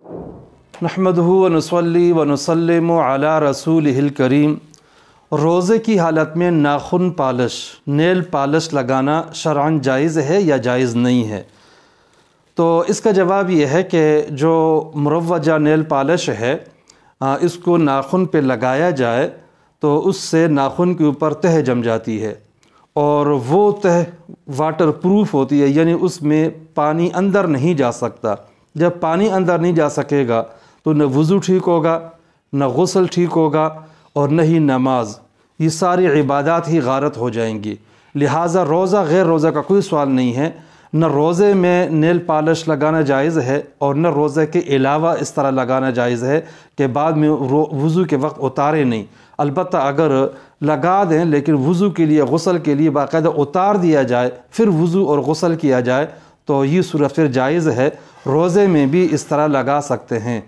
नहमदुहु व नुसल्ली व नुसल्लिमु अला रसूलिहिल करीम। रोज़े की हालत में नाखून पालिश, नेल पालिश लगाना शरअन जायज़ है या जायज़ नहीं है? तो इसका जवाब ये है कि जो मुरव्वजा नेल पालिश है इसको नाखून पे लगाया जाए तो उससे नाखून के ऊपर तह जम जाती है और वो तह वाटर प्रूफ होती है, यानी उसमें पानी अंदर नहीं जा सकता। जब पानी अंदर नहीं जा सकेगा तो न वज़ू ठीक होगा, न गुस्ल ठीक होगा और न ही नमाज। ये सारी इबादत ही गारत हो जाएंगी। लिहाजा रोज़ा गैर रोज़ा का कोई सवाल नहीं है। न रोज़े में नेल पॉलिश लगाना जायज़ है और न रोज़े के अलावा इस तरह लगाना जायज़ है कि बाद में वज़ू के वक्त उतारे नहीं। अलबत्ता अगर लगा दें लेकिन वज़ू के लिए, गुस्ल के लिए बाकायदा उतार दिया जाए, फिर वज़ू और गुस्ल किया जाए तो ये सूरत फिर जायज़ है। रोज़े में भी इस तरह लगा सकते हैं।